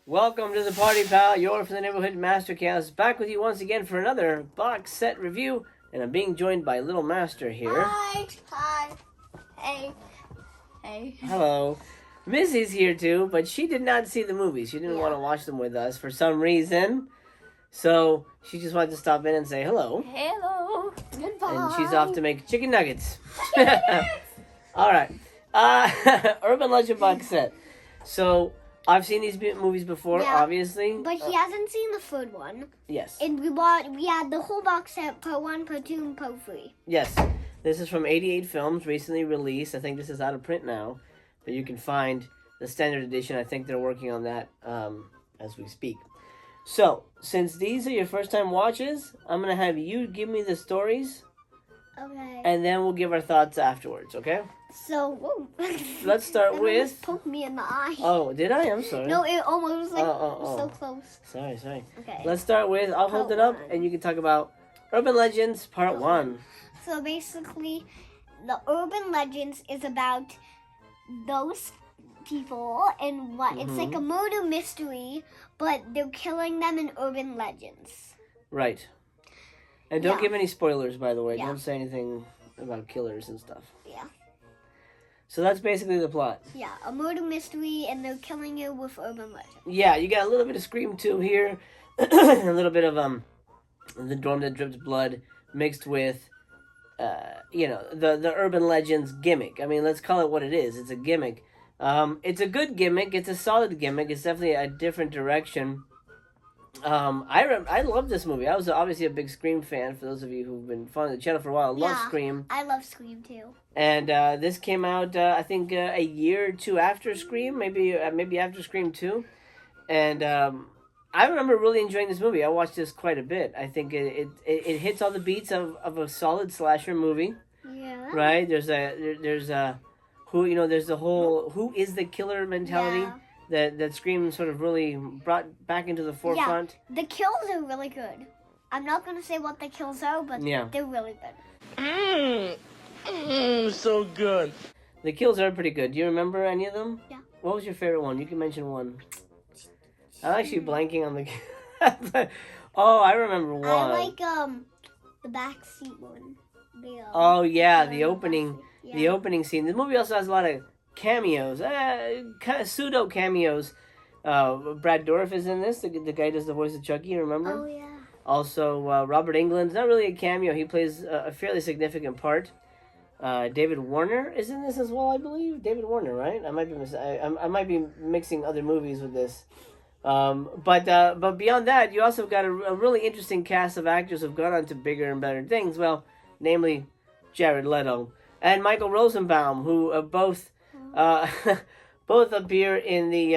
Welcome to the party, pal. You're from the Neighborhood Mastercast. Back with you once again for another box set review. And I'm being joined by Little Master here. Hi. Hey. Hello. Missy's here too, but she did not see the movies. She didn't want to watch them with us for some reason. So she just wanted to stop in and say hello. Hello. Goodbye. And she's off to make chicken nuggets. All right. Urban Legend box set. So I've seen these movies before, obviously. But he hasn't seen the third one. Yes. And we had the whole box set, part 1, part 2, and part 3. Yes. This is from 88Films, recently released. I think this is out of print now. But you can find the standard edition. I think they're working on that as we speak. So, since these are your first time watches, I'm going to have you give me the stories. Okay. And then we'll give our thoughts afterwards, okay? So, let's start with... almost poked me in the eye. Oh, did I? I'm sorry. No, it almost so close. Sorry. Okay. Let's start with, I'll hold it up, and you can talk about Urban Legends Part 1. So basically, the Urban Legends is about those people and what it's like a murder mystery, but they're killing them in Urban Legends. Right. And don't give any spoilers, by the way. Yeah. Don't say anything about killers and stuff. Yeah. So that's basically the plot. Yeah, a murder mystery, and they're killing you with Urban Legends. Yeah, you got a little bit of Scream 2 here, a little bit of the Dorm That Drips Blood mixed with, the Urban Legends gimmick. I mean, let's call it what it is. It's a gimmick. It's a good gimmick. It's a solid gimmick. It's definitely a different direction. I love this movie. I was obviously a big Scream fan. For those of you who've been following the channel for a while, I love Scream. I love Scream too. And this came out, I think, a year or two after Scream, maybe after Scream 2. And I remember really enjoying this movie. I watched this quite a bit. I think it hits all the beats of a solid slasher movie. Yeah. Right? There's the whole who is the killer mentality. Yeah. That Scream sort of really brought back into the forefront. Yeah, the kills are really good. I'm not going to say what the kills are, but they're really good. So good. The kills are pretty good. Do you remember any of them? Yeah. What was your favorite one? You can mention one. I'm actually blanking on the... Oh, I remember one. I like the backseat one. Oh, yeah, the opening scene. The movie also has a lot of cameos, kind of pseudo cameos. Brad Dourif is in this. The guy who does the voice of Chucky. Remember? Oh yeah. Also, Robert Englund's not really a cameo. He plays a fairly significant part. David Warner is in this as well, I believe. David Warner, right? I might be mixing other movies with this. But beyond that, you also got a really interesting cast of actors who've gone on to bigger and better things. Well, namely Jared Leto and Michael Rosenbaum, who both appear in the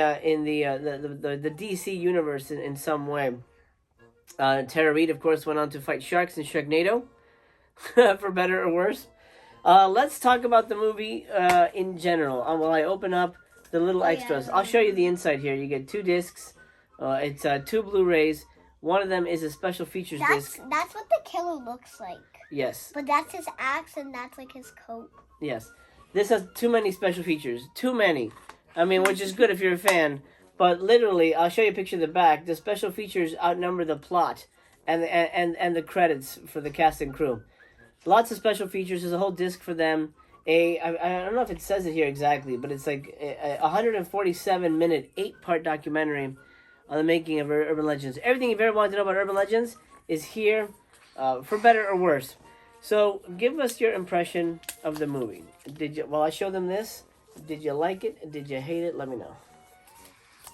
DC universe in some way. Tara Reid, of course, went on to fight sharks in Sharknado, for better or worse. Let's talk about the movie in general. While I open up the little extras, I'll show you the inside here. You get 2 discs. It's 2 Blu-rays. One of them is a special features disc. That's what the killer looks like. Yes. But that's his axe, and that's like his coat. Yes. This has too many special features. Too many. I mean, which is good if you're a fan. But literally, I'll show you a picture of the back. The special features outnumber the plot and the credits for the cast and crew. Lots of special features. There's a whole disc for them. I don't know if it says it here exactly, but it's like a 147-minute, 8-part documentary on the making of Urban Legends. Everything you've ever wanted to know about Urban Legends is here, for better or worse. So, give us your impression of the movie. While I show them this, did you like it? Did you hate it? Let me know.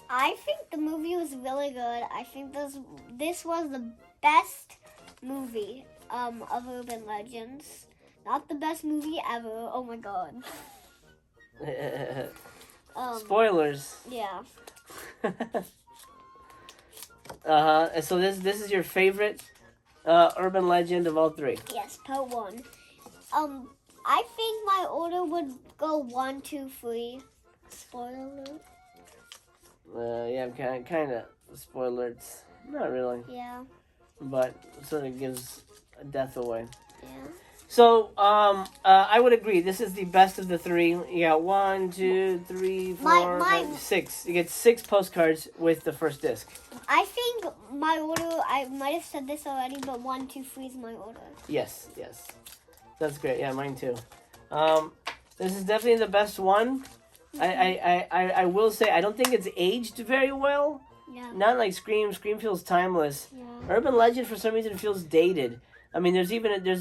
I think the movie was really good. I think this was the best movie of Urban Legends. Not the best movie ever. Oh my god. Spoilers. Yeah. So this is your favorite Urban Legend of all 3? Yes, part 1. I think my order would go 1, 2, 3. Spoiler alert. Yeah, kind of spoiler. It's not really. Yeah. But sort of gives a death away. Yeah. So, I would agree. This is the best of the three. You got 1, 2, 3, 4, My- 5, 6. You get 6 postcards with the first disc. I think my order, I might have said this already, but 1, 2, 3 is my order. Yes. That's great. Yeah, mine too. This is definitely the best one. I will say I don't think it's aged very well. Yeah. Not like Scream. Scream feels timeless. Yeah. Urban Legend for some reason feels dated. I mean, there's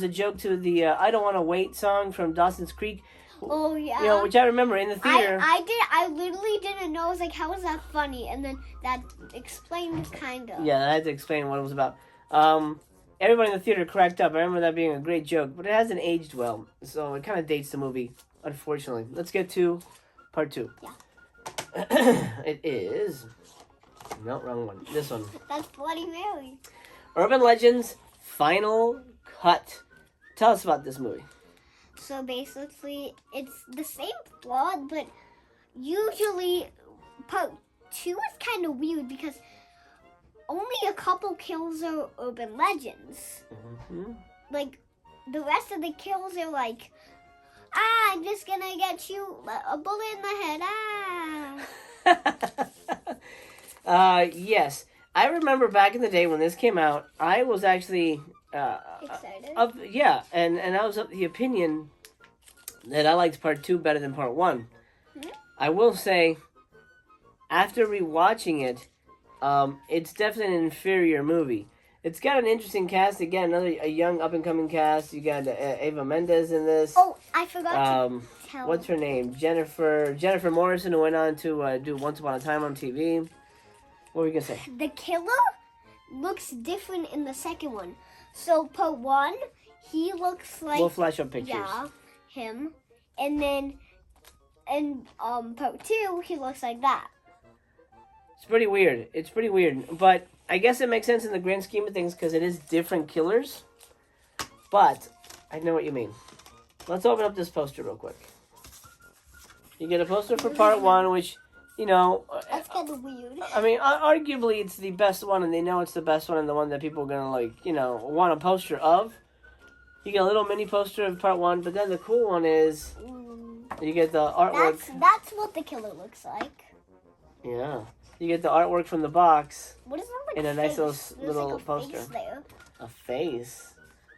a joke to the "I Don't Want to Wait" song from Dawson's Creek. Oh yeah. You know, which I remember in the theater. I literally didn't know. I was like, how is that funny? And then that explained kind of. Yeah, I had to explain what it was about. Everybody in the theater cracked up. I remember that being a great joke, but it hasn't aged well, so it kind of dates the movie, unfortunately. Let's get to part 2. Yeah. It is. No, wrong one. This one. That's Bloody Mary. Urban Legends Final Cut. Tell us about this movie. So basically, it's the same plot, but usually part 2 is kind of weird because only a couple kills are urban legends. Mm-hmm. Like, the rest of the kills are like, I'm just gonna get you a bullet in the head, Yes. I remember back in the day when this came out, I was actually Excited? and I was of the opinion that I liked part 2 better than part 1. Hmm? I will say, after rewatching it, it's definitely an inferior movie. It's got an interesting cast. Again, a young up-and-coming cast. You got Ava Mendes in this. Oh, I forgot to tell. What's her name? Jennifer Morrison, who went on to do Once Upon a Time on TV. What were you going to say? The killer looks different in the second one. So part 1, he looks like We'll flash up pictures. yeah, him, and then in part 2, he looks like that. It's pretty weird. But I guess it makes sense in the grand scheme of things because it is different killers. But I know what you mean. Let's open up this poster real quick. You get a poster for part 1, which, you know, That's kind of weird. I mean, arguably it's the best one, and they know it's the best one and the one that people are going to, like, you know, want a poster of. You get a little mini poster of part 1, but then the cool one is you get the artwork. That's what the killer looks like. Yeah. You get the artwork from the box What is that like? in a nice face? little There's like a poster. face there. A face.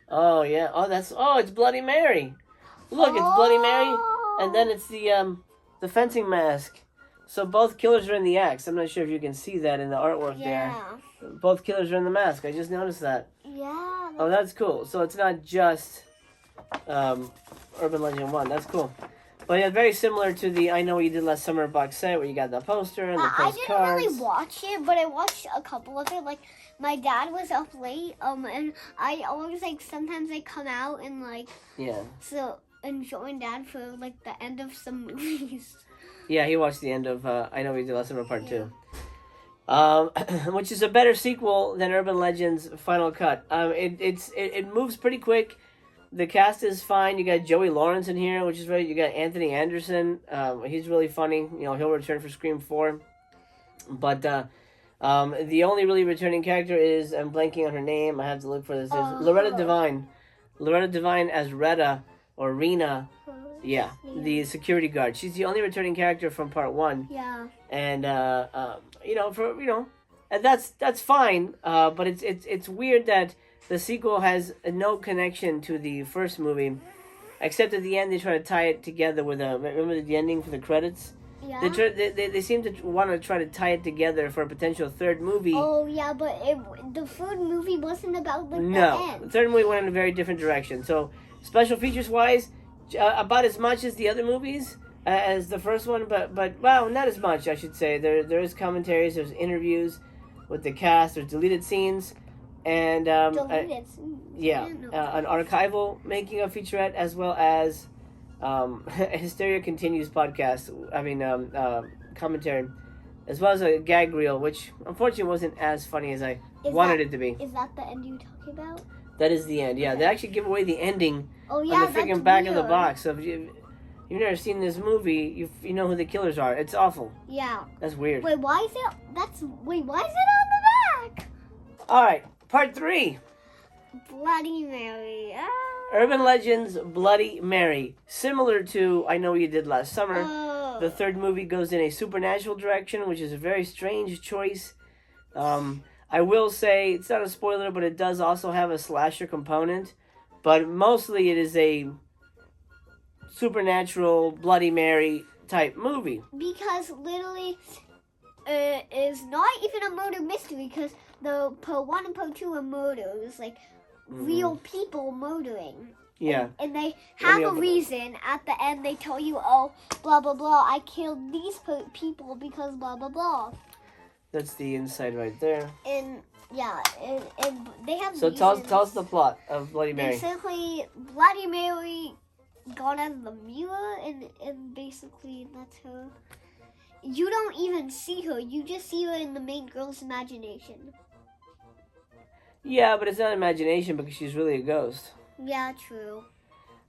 Oh, yeah. Oh, it's Bloody Mary. Look, it's Bloody Mary, and then it's the fencing mask. So both killers are in the axe. I'm not sure if you can see that in the artwork Yeah. there. Both killers are in the mask. I just noticed that. Yeah. Oh, that's cool. So it's not just Urban Legend 1. That's cool. But yeah, very similar to the I Know What You Did Last Summer box set where you got the poster and the I postcards. didn't really watch it, but I watched a couple of it. Like, my dad was up late, and I always, like, sometimes I come out and, like, Yeah. so, and join dad for, like, the end of some movies. Yeah, he watched the end of I Know What You Did Last Summer Part 2. Which is a better sequel than Urban Legends Final Cut. It moves pretty quick. The cast is fine. You got Joey Lawrence in here, which is right. You got Anthony Anderson. He's really funny. You know, he'll return for Scream 4. But the only really returning character is, I'm blanking on her name. I have to look for this. Is Loretta Devine. Loretta Devine as Retta or Rena. Yeah, the security guard. She's the only returning character from part 1. Yeah. And and that's fine. But it's weird that the sequel has no connection to the first movie, except at the end they try to tie it together with remember the ending for the credits. Yeah. They seem to want to try to tie it together for a potential third movie. Oh, yeah, but the third movie wasn't about, like, the No, end. the third movie went in a very different direction. So special features wise, about as much as the other movies as the first one, but well, not as much, I should say. There is commentaries, there's interviews with the cast, there's deleted scenes, and Deleted. an archival making of featurette, as well as Hysteria Continues podcast. Commentary, as well as a gag reel, which unfortunately wasn't as funny as I wanted it to be. Is that the end you're talking about? That is the end. Yeah, they actually give away the ending Oh, yeah, on the that's freaking back weird. of the box. So if you've never seen this movie, you know who the killers are. It's awful. Yeah. That's weird. Wait, why is it? Why is it on the back? All right, part 3. Bloody Mary. Urban Legends Bloody Mary. Similar to I Know What You Did Last Summer. The third movie goes in a supernatural direction, which is a very strange choice. I will say, it's not a spoiler, but it does also have a slasher component. But mostly it is a supernatural Bloody Mary type movie. Because literally, it is not even a murder mystery, because the part 1 and part 2 are murders, like real people murdering. Yeah. And they have a reason. At the end, they tell you, oh, blah, blah, blah, I killed these people because blah, blah, blah. That's the inside right there. And, yeah, and they have So tell us the plot of Bloody Mary. Basically, Bloody Mary got out of the mirror, and basically that's her. You don't even see her. You just see her in the main girl's imagination. Yeah, but it's not imagination because she's really a ghost. Yeah, true.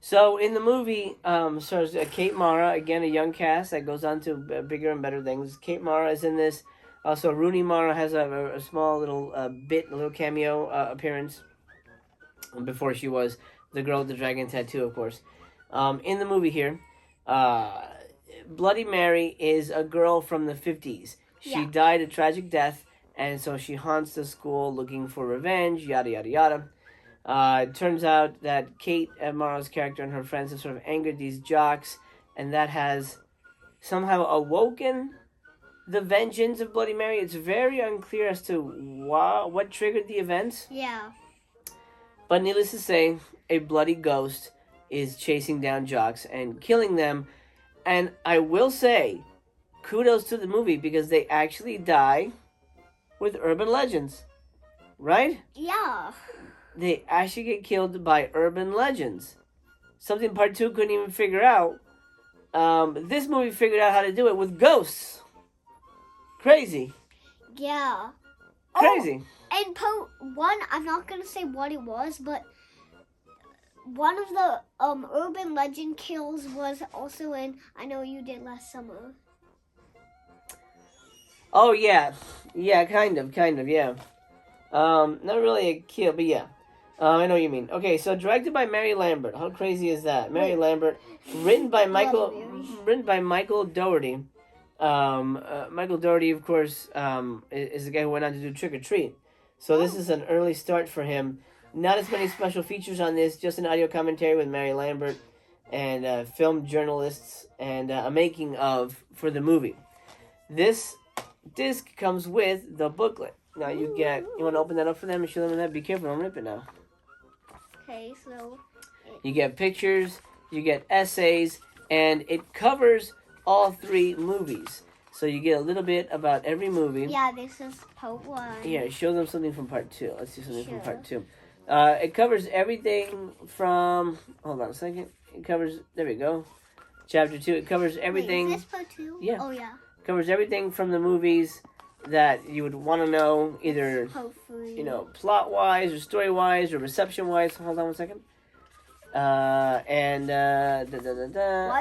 So in the movie, stars Kate Mara, again a young cast that goes on to bigger and better things. Kate Mara is in this. Also, Rooney Mara has a small little a little cameo appearance before she was the girl with the dragon tattoo, of course. In the movie here, Bloody Mary is a girl from the 50s. She died a tragic death, and so she haunts the school looking for revenge, yada, yada, yada. It turns out that Kate Mara's character and her friends have sort of angered these jocks, and that has somehow awoken the vengeance of Bloody Mary. It's very unclear as to what triggered the events. Yeah. But needless to say, a bloody ghost is chasing down jocks and killing them. And I will say, kudos to the movie because they actually die with urban legends. Right? Yeah. They actually get killed by urban legends. Something part 2 couldn't even figure out. This movie figured out how to do it with ghosts. Crazy. Yeah. Crazy. Oh, and part 1, I'm not going to say what it was, but one of the urban legend kills was also in I Know You Did Last Summer. Oh, yeah. Yeah, kind of, yeah. Not really a kill, but yeah. I know what you mean. Okay, so directed by Mary Lambert. How crazy is that? Mary Lambert. Written by Michael Dougherty. Michael Dougherty, of course, is the guy who went on to do Trick or Treat. So this is an early start for him. Not as many special features on this, just an audio commentary with Mary Lambert and film journalists and a making of for the movie. This disc comes with the booklet. Now you want to open that up for them and show them that? Be careful, don't rip it now. Okay, so you get pictures, you get essays, and it covers all 3 movies. So you get a little bit about every movie. Yeah, this is part 1. Yeah, show them something from part 2. Let's see something from part 2. It covers everything from... Hold on a second. It covers... There we go. Chapter 2. It covers everything... Wait, is this part 2? Yeah. Oh, yeah. Covers everything from the movies that you would want to know, either, hopefully, plot-wise or story-wise or reception-wise. Hold on one second. Why'd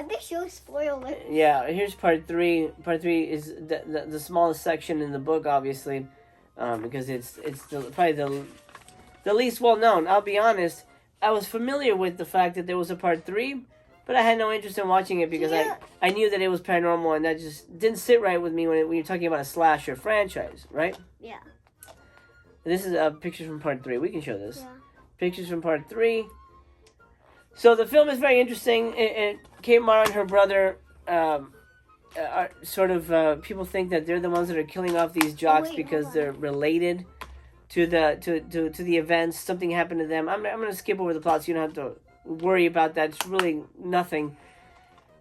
they show spoilers? Yeah, here's part 3. Part 3 is the smallest section in the book, obviously, because it's probably the least well-known. I'll be honest, I was familiar with the fact that there was a part 3, but I had no interest in watching it because I knew that it was paranormal, and that just didn't sit right with me when you're talking about a slasher franchise, right? Yeah. This is pictures from part 3. We can show this. Yeah. Pictures from part 3. So the film is very interesting. Kate Mara and her brother are sort of people think that they're the ones that are killing off these jocks because they're related to the events. Something happened to them. I'm going to skip over the plot so you don't have to worry about that. It's really nothing.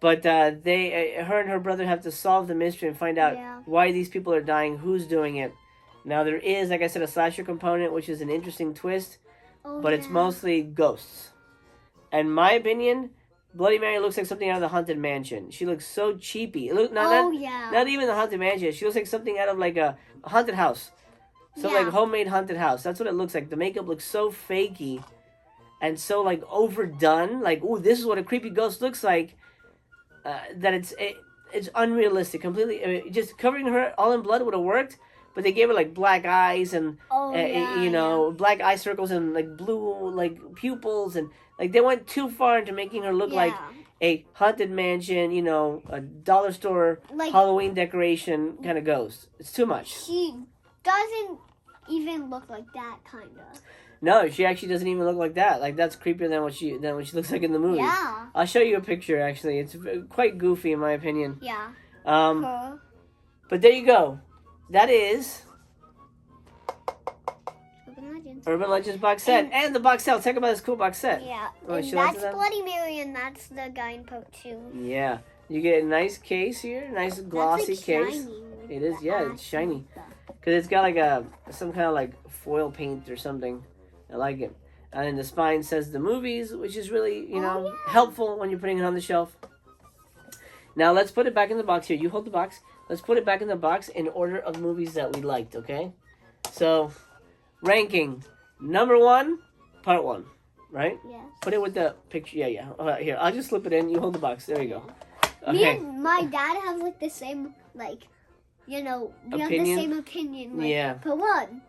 But her and her brother have to solve the mystery and find out why these people are dying, who's doing it. Now there is, like I said, a slasher component, which is an interesting twist, but it's mostly ghosts. In my opinion, Bloody Mary looks like something out of the Haunted Mansion. She looks so cheapy. Not even the Haunted Mansion. She looks like something out of like a haunted house. Like homemade haunted house. That's what it looks like. The makeup looks so fakey and so like overdone. Like, ooh, this is what a creepy ghost looks like. That it's unrealistic. Completely. Just covering her all in blood would have worked. But they gave her like black eyes and black eye circles and like blue like pupils and Like they went too far into making her look like a haunted mansion, you know, a dollar store Like- Halloween decoration kind of ghost. It's too much. She doesn't even look like that, kind of. No, she actually doesn't even look like that. Like that's creepier than what she looks like in the movie. Yeah. I'll show you a picture. Actually, it's quite goofy in my opinion. Yeah. But there you go. That is Urban Legends. Urban Legends box set and the box set. Let's talk about this cool box set. Yeah. Oh, And should I that's do that? Bloody Mary, and that's the guy in part 2. Yeah, you get a nice case here, nice glossy That's like case. shiny. It is, yeah, it's shiny. Stuff. Cause it's got like some kind of like foil paint or something. I like it. And then the spine says the movies, which is really, you know, helpful when you're putting it on the shelf. Now let's put it back in the box here. You hold the box. Let's put it back in the box in order of movies that we liked, okay? So, ranking. Number 1, part 1, right? Yes. Put it with the picture. Yeah. Here, I'll just slip it in. You hold the box. There you go. Me Okay. and my dad have like the same, like, you know, we have the Opinion? same opinion. Like, Yeah. Part 1.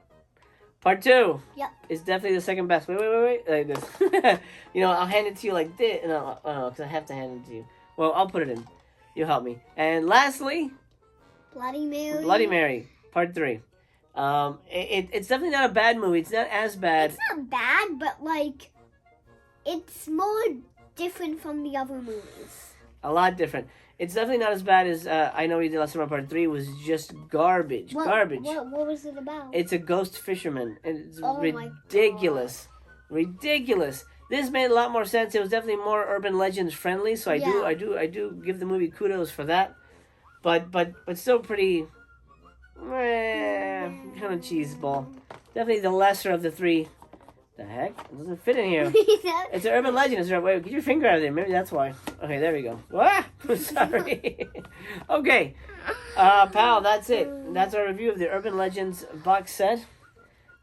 Part 2. Yep. It's definitely the second best. Wait. Like this. You know, I'll hand it to you like this. No, because I have to hand it to you. Well, I'll put it in. You help me. And lastly, Bloody Mary. Bloody Mary, part 3. It's definitely not a bad movie. It's not as bad. It's not bad, but like, it's more different from the other movies. A lot different. It's definitely not as bad as I Know You Did Last Summer part 3 was just garbage. Garbage. What was it about? It's a ghost fisherman. And it's Oh my ridiculous. Ridiculous. This made a lot more sense. It was definitely more Urban Legends friendly, so I do give the movie kudos for that. But still pretty kind of cheeseball. Definitely the lesser of the 3. The heck? It doesn't fit in here. It's an Urban Legend. It's wait, get your finger out of there. Maybe that's why. Okay, there we go. Ah, sorry. Okay, pal, that's it. That's our review of the Urban Legends box set.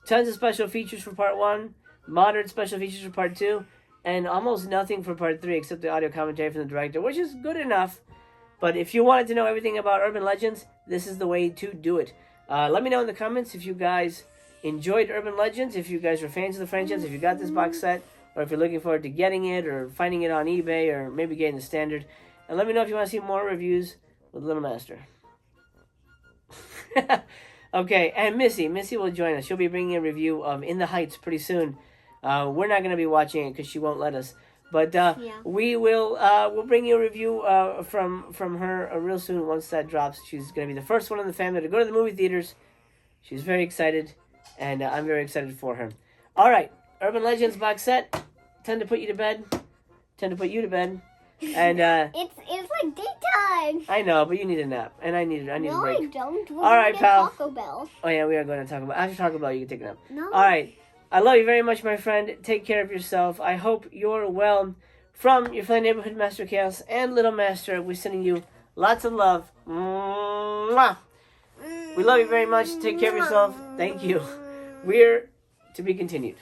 Tons of special features for part 1, moderate special features for part 2, and almost nothing for part 3 except the audio commentary from the director, which is good enough. But if you wanted to know everything about Urban Legends, this is the way to do it. Let me know in the comments if you guys enjoyed Urban Legends, if you guys were fans of the franchise, if you got this box set, or if you're looking forward to getting it, or finding it on eBay, or maybe getting the standard. And let me know if you want to see more reviews with Little Master. Okay, and Missy will join us. She'll be bringing a review of In the Heights pretty soon. We're not going to be watching it because she won't let us. But we will we'll bring you a review from her real soon once that drops. She's going to be the first one in the family to go to the movie theaters. She's very excited. And I'm very excited for her. All right, Urban Legends box set. Time to put you to bed. Time to put you to bed. And it's like daytime. I know, but you need a nap, and I need a break. No, I don't. We're All right, gonna get pal. Taco Bell. Oh yeah, we are going to talk about. After Taco Bell, you can take a nap. No. All right, I love you very much, my friend. Take care of yourself. I hope you're well. From your friendly neighborhood Master Chaos and Little Master, we're sending you lots of love. Mwah. We love you very much. Take care of yourself. Thank you. We're to be continued.